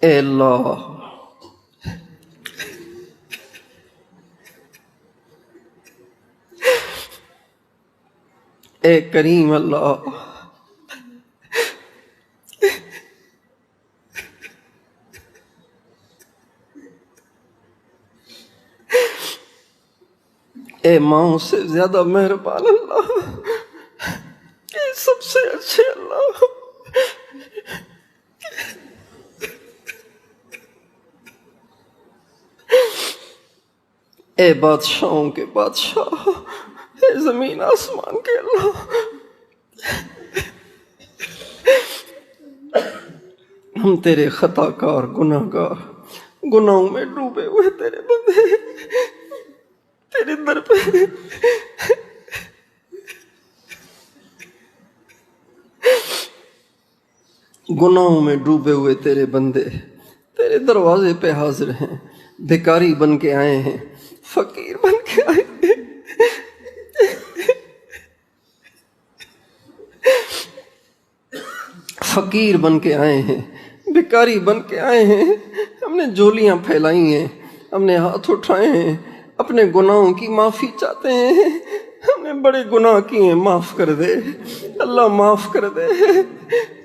اے اللہ اے کریم اللہ، اے ماؤں سے زیادہ مہربان اللہ، اے سب سے اچھے اللہ، اے بادشاہوں کے بادشاہ، اے زمین آسمان کے اللہ، ہم تیرے خطا کار گناہ گار، گناہوں میں ڈوبے ہوئے تیرے بندے تیرے در پہ گناہوں میں ڈوبے ہوئے تیرے بندے تیرے دروازے پہ حاضر ہیں، بھکاری بن کے آئے ہیں، فقیر بن کے آئے ہیں، فقیر بن کے آئے ہیں، بھکاری بن کے آئے ہیں، ہم نے جھولیاں پھیلائی ہیں، ہم نے ہاتھ اٹھائے ہیں، اپنے گناہوں کی معافی چاہتے ہیں، ہم نے بڑے گناہ کیے ہیں، معاف کر دے اللہ، معاف کر دے،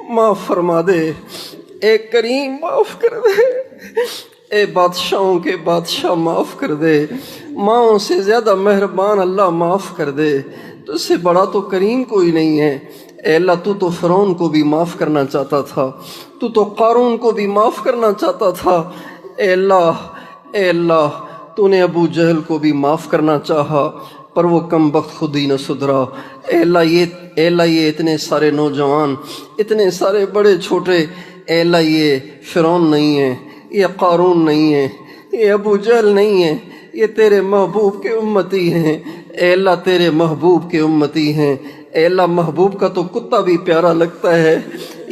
معاف فرما دے، اے کریم معاف کر دے، اے بادشاہوں کے بادشاہ معاف کر دے، ماؤں سے زیادہ مہربان اللہ معاف کر دے، تو اس سے بڑا تو کریم کوئی نہیں ہے۔ اے اللہ تو فرعون کو بھی معاف کرنا چاہتا تھا، تو قارون کو بھی معاف کرنا چاہتا تھا، اے اللہ تو نے ابو جہل کو بھی معاف کرنا چاہا پر وہ کم بخت خود ہی نہ سدھرا۔ اے اللہ یہ اتنے سارے نوجوان، اتنے سارے بڑے چھوٹے، اے اللہ یہ فرعون نہیں ہے، یہ قارون نہیں ہے، یہ ابو جہل نہیں ہے، یہ تیرے محبوب کے امتی ہیں، اے اللہ تیرے محبوب کے امتی ہیں۔ اے اللہ محبوب کا تو کتا بھی پیارا لگتا ہے،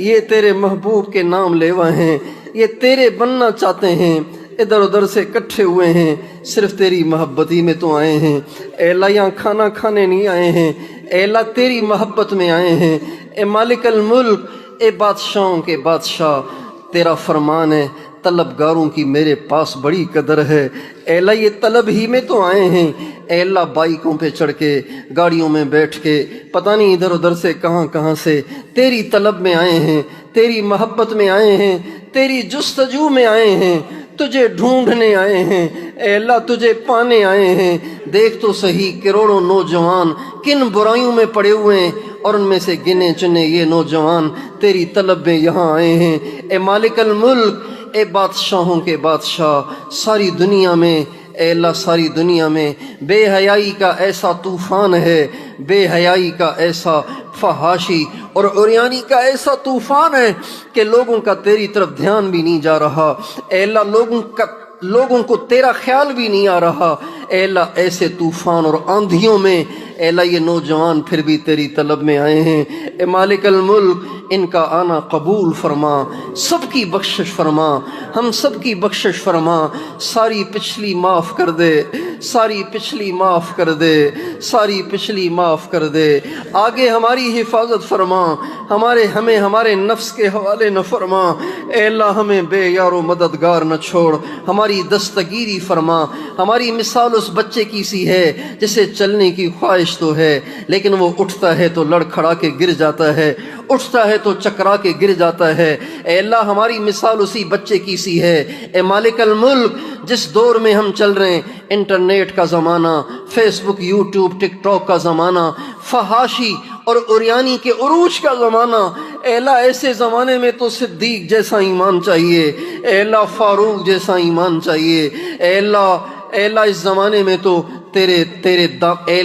یہ تیرے محبوب کے نام لیوا ہیں، یہ تیرے بننا چاہتے ہیں، ادھر ادھر سے اکٹھے ہوئے ہیں، صرف تیری محبتی میں تو آئے ہیں۔ اے اللہ یہاں کھانا کھانے نہیں آئے ہیں، اے اللہ تیری محبت میں آئے ہیں۔ اے مالک الملک، اے بادشاہوں کے بادشاہ، تیرا فرمان ہے طلبگاروں کی میرے پاس بڑی قدر ہے۔ اے اللہ یہ طلب ہی میں تو آئے ہیں، اے اللہ بائکوں پہ چڑھ کے، گاڑیوں میں بیٹھ کے، پتہ نہیں ادھر ادھر سے کہاں سے تیری طلب میں آئے ہیں، تیری محبت میں آئے ہیں، تیری جستجو میں آئے ہیں، تجھے ڈھونڈنے آئے ہیں، اے اللہ تجھے پانے آئے ہیں۔ دیکھ تو صحیح کروڑوں نوجوان کن برائیوں میں پڑے ہوئے ہیں، اور ان میں سے گنے چنے یہ نوجوان تیری طلب میں یہاں آئے ہیں۔ اے مالک الملک، اے بادشاہوں کے بادشاہ، ساری دنیا میں، اے اللہ ساری دنیا میں بے حیائی کا ایسا طوفان ہے، بے حیائی کا ایسا، فحاشی اور عریانی کا ایسا طوفان ہے کہ لوگوں کا تیری طرف دھیان بھی نہیں جا رہا، اے اللہ لوگوں کو تیرا خیال بھی نہیں آ رہا، اے اللہ ایسے طوفان اور آندھیوں میں اے اللہ یہ نوجوان پھر بھی تیری طلب میں آئے ہیں۔ اے مالک الملک، ان کا آنا قبول فرما، سب کی بخشش فرما، ہم سب کی بخشش فرما، ساری پچھلی معاف کر دے، ساری پچھلی معاف کر دے، ساری پچھلی معاف کر دے، آگے ہماری حفاظت فرما، ہمیں ہمارے نفس کے حوالے نہ فرما، اے اللہ ہمیں بے یار و مددگار نہ چھوڑ، ہماری دستگیری فرما۔ ہماری مثال اس بچے کی سی ہے جسے چلنے کی خواہش تو ہے لیکن وہ اٹھتا ہے تو لڑکھڑا کے گر جاتا ہے، اٹھتا ہے تو چکرا کے گر جاتا ہے۔ اے اللہ ہماری مثال اسی بچے کی سی ہے۔ اے مالک الملک، جس دور میں ہم چل رہے ہیں، انٹرنیٹ کا زمانہ، فیس بک، یوٹیوب، ٹک ٹاک کا زمانہ، فحاشی اور عریانی کے عروج کا زمانہ، اے اللہ ایسے زمانے میں تو صدیق جیسا ایمان چاہیے، اے اللہ فاروق جیسا ایمان چاہیے، اے اللہ اس زمانے میں تو اے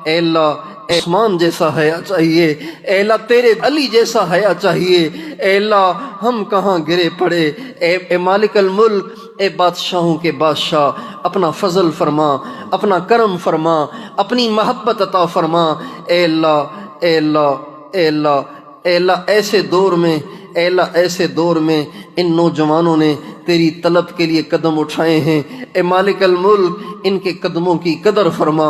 اللہ عثمان جیسا حیا چاہیے، اے اللہ تیرے علی جیسا حیا چاہیے، اے اللہ ہم کہاں گرے پڑے۔ اے مالک الملک، اے بادشاہوں کے بادشاہ، اپنا فضل فرما، اپنا کرم فرما، اپنی محبت عطا فرما، اے اللہ اے اللہ اے اللہ اے اللہ ایسے دور میں، اے اللہ ایسے دور میں ان نوجوانوں نے تیری طلب کے لیے قدم اٹھائے ہیں، اے مالک الملک ان کے قدموں کی قدر فرما،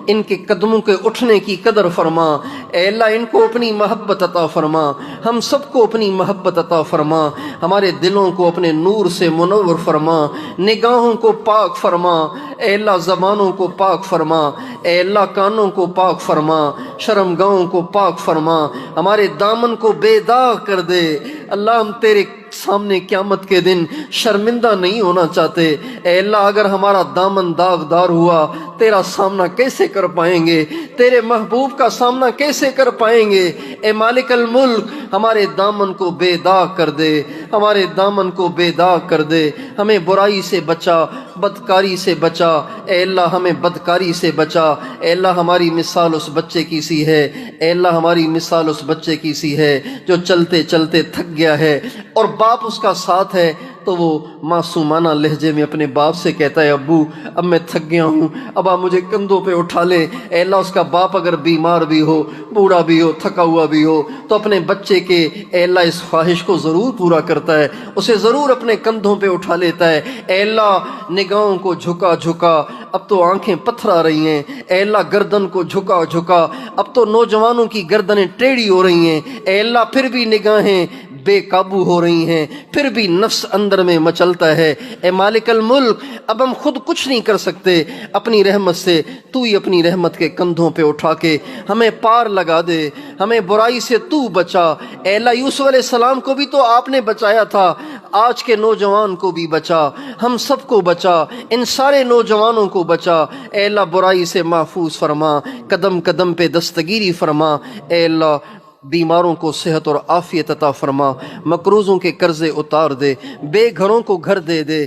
ان کے قدموں کے اٹھنے کی قدر فرما، اے اللہ ان کو اپنی محبت عطا فرما، ہم سب کو اپنی محبت عطا فرما، ہمارے دلوں کو اپنے نور سے منور فرما، نگاہوں کو پاک فرما، اے اللہ زبانوں کو پاک فرما، اے اللہ کانوں کو پاک فرما، شرمگاہوں کو پاک فرما، ہمارے دامن کو بے داغ کر دے۔ اللہ ہم تیرے سامنے قیامت کے دن شرمندہ نہیں ہونا چاہتے، اے اللہ اگر ہمارا دامن داغدار ہوا تیرا سامنا کیسے کر پائیں گے، تیرے محبوب کا سامنا کیسے کر پائیں گے؟ اے مالک الملک ہمارے دامن کو بے داغ کر دے، ہمارے دامن کو بے داغ کر دے، ہمیں برائی سے بچا، بدکاری سے بچا، اے اللہ ہمیں بدکاری سے بچا، اے اللہ ہماری مثال اس بچے کی سی ہے، اے اللہ ہماری مثال اس بچے کی سی ہے جو چلتے چلتے تھک گیا ہے اور باپ اس کا ساتھ ہے تو وہ معصومانہ لہجے میں اپنے باپ سے کہتا ہے ابو اب میں تھک گیا ہوں، اب آپ مجھے کندھوں پہ اٹھا لیں۔ اے اللہ اس کا باپ اگر بیمار بھی ہو، بوڑھا بھی ہو، تھکا ہوا بھی ہو تو اپنے بچے کے اے اللہ اس خواہش کو ضرور پورا کرتا ہے، اسے ضرور اپنے کندھوں پہ اٹھا لیتا ہے۔ اے اللہ نگاہوں کو جھکا جھکا اب تو آنکھیں پتھرا رہی ہیں، اے اللہ گردن کو جھکا جھکا اب تو نوجوانوں کی گردنیں ٹیڑھی ہو رہی ہیں، اے اللہ پھر بھی نگاہیں بے قابو ہو رہی ہیں، پھر بھی نفس اندر میں مچلتا ہے۔ اے مالک الملک اب ہم خود کچھ نہیں کر سکتے، اپنی رحمت سے تو ہی اپنی رحمت کے کندھوں پہ اٹھا کے ہمیں پار لگا دے، ہمیں برائی سے تو بچا۔ اے اللہ یوسف علیہ السلام کو بھی تو آپ نے بچایا تھا، آج کے نوجوان کو بھی بچا، ہم سب کو بچا، ان سارے نوجوانوں کو بچا۔ اے اللہ برائی سے محفوظ فرما، قدم قدم پہ دستگیری فرما۔ اے اللہ بیماروں کو صحت اور عافیت عطا فرما، مقروضوں کے قرضے اتار دے، بے گھروں کو گھر دے دے،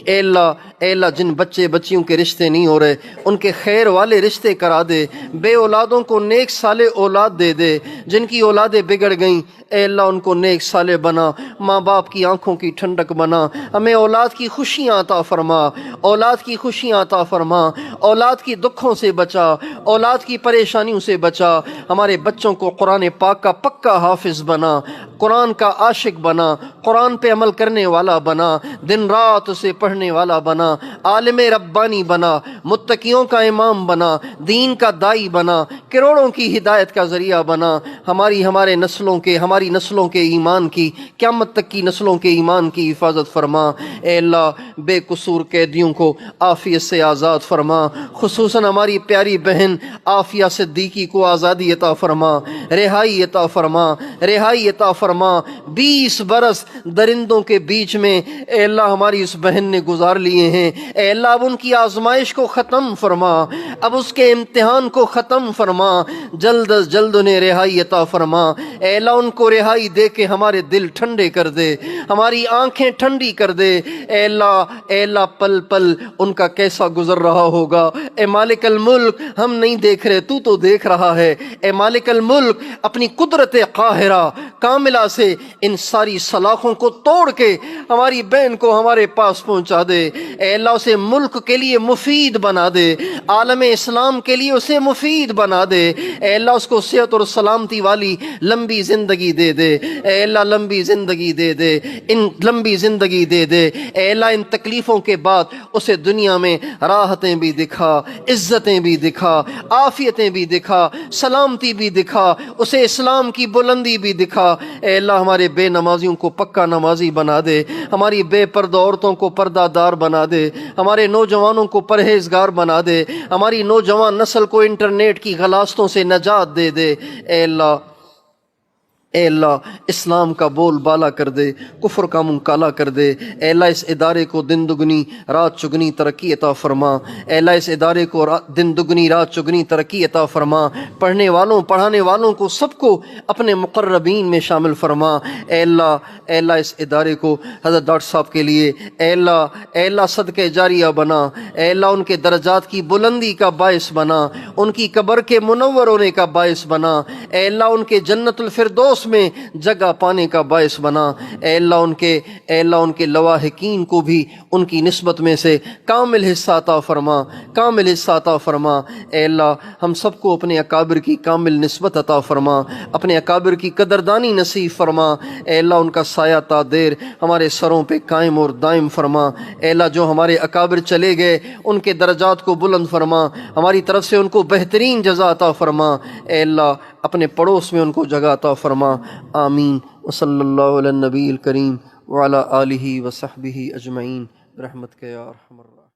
اے اللہ جن بچے بچیوں کے رشتے نہیں ہو رہے ان کے خیر والے رشتے کرا دے، بے اولادوں کو نیک صالح اولاد دے دے، جن کی اولادیں بگڑ گئیں اے اللہ ان کو نیک صالح بنا، ماں باپ کی آنکھوں کی ٹھنڈک بنا، ہمیں اولاد کی خوشیاں عطا فرما، اولاد کی خوشیاں عطا فرما، اولاد کی دکھوں سے بچا، اولاد کی پریشانیوں سے بچا، ہمارے بچوں کو قرآن پاک کا پکا حافظ بنا، قرآن کا عاشق بنا، قرآن پہ عمل کرنے والا بنا، دن رات اسے پڑھنے والا بنا، عالم ربانی بنا، متقیوں کا امام بنا، دین کا دائی بنا، کروڑوں کی ہدایت کا ذریعہ بنا، ہماری نسلوں کے ایمان کی، قیامت تک کی نسلوں کے ایمان کی حفاظت فرما۔ اے اللہ بے قصور قیدیوں کو عافیت سے آزاد فرما، خصوصاً ہماری پیاری بہن عافیہ صدیقی کو آزادی عطا فرما، رہائی عطا فرما، رہائی عطا فرما۔ 20 برس درندوں کے بیچ میں اے اللہ ہماری اس بہن نے گزار لیے ہیں، اے اللہ اب ان کی آزمائش کو ختم فرما، اب اس کے امتحان کو ختم فرما، جلد از جلد انہیں رہائی عطا فرما۔ اے اللہ ان کو رہائی دے کے ہمارے دل ٹھنڈے کر دے، ہماری آنکھیں ٹھنڈی کر دے۔ اے اللہ پل پل ان کا کیسا گزر رہا ہوگا، اے مالک الملک ہم نہیں دیکھ رہے، تو دیکھ رہا ہے۔ اے مالک الملک اپنی قدرت قاہرہ کاملہ سے ان ساری سلاخوں کو توڑ کے ہماری بہن کو ہمارے پاس پہنچا دے۔ اے اللہ اسے ملک کے لیے مفید بنا دے، عالم اسلام کے لیے اسے مفید بنا دے۔ اے اللہ اس کو صحت اور سلامتی والی لمبی زندگی دے دے، اے اللہ لمبی زندگی دے دے، لمبی زندگی دے دے۔ اے اللہ ان تکلیفوں کے بعد اسے دنیا میں راحتیں بھی دکھا، عزتیں بھی دکھا، عافیتیں بھی دکھا، سلامتی بھی دکھا، اسے اسلام کی بلندی بھی دکھا۔ اے اللہ ہمارے بے نمازیوں کو پکا نمازی بنا دے، ہماری بے پردہ عورتوں کو پردہ دار بنا دے، ہمارے نوجوانوں کو پرہیزگار بنا دے، ہماری نوجوان نسل کو انٹرنیٹ کی غلاستوں سے نجات دے دے۔ اے اللہ اسلام کا بول بالا کر دے، کفر کا منہ کالا کر دے۔ اے اللہ اس ادارے کو دن دگنی رات چگنی ترقی عطا فرما، اے اللہ اس ادارے کو دن دگنی رات چگنی ترقی عطا فرما، پڑھنے والوں پڑھانے والوں کو سب کو اپنے مقربین میں شامل فرما۔ اے اللہ اس ادارے کو حضرت ڈاکٹر صاحب کے لیے اے اللہ صدقہ جاریہ بنا، اے اللہ ان کے درجات کی بلندی کا باعث بنا، ان کی قبر کے منور ہونے کا باعث بنا، اے اللہ ان کے جنت الفردوس پڑوس میں جگہ پانے کا باعث بنا۔ اے اللہ ان کے لواحقین کو بھی ان کی نسبت میں سے کامل حصہ عطا فرما، کامل حصہ عطا فرما۔ اے اللہ ہم سب کو اپنے اکابر کی کامل نسبت عطا فرما، اپنے اکابر کی قدردانی نصیب فرما۔ اے اللہ ان کا سایہ تا دیر ہمارے سروں پہ قائم اور دائم فرما۔ اے اللہ جو ہمارے اکابر چلے گئے ان کے درجات کو بلند فرما، ہماری طرف سے ان کو بہترین جزا عطا فرما۔ اے اللہ اپنے پڑوس میں ان کو جگہ عطا فرما۔ آمین۔ وصلی اللہ علی النبی الکریم وعلی آلہ وصحبہ اجمعین برحمتک یا ارحم الراحمین۔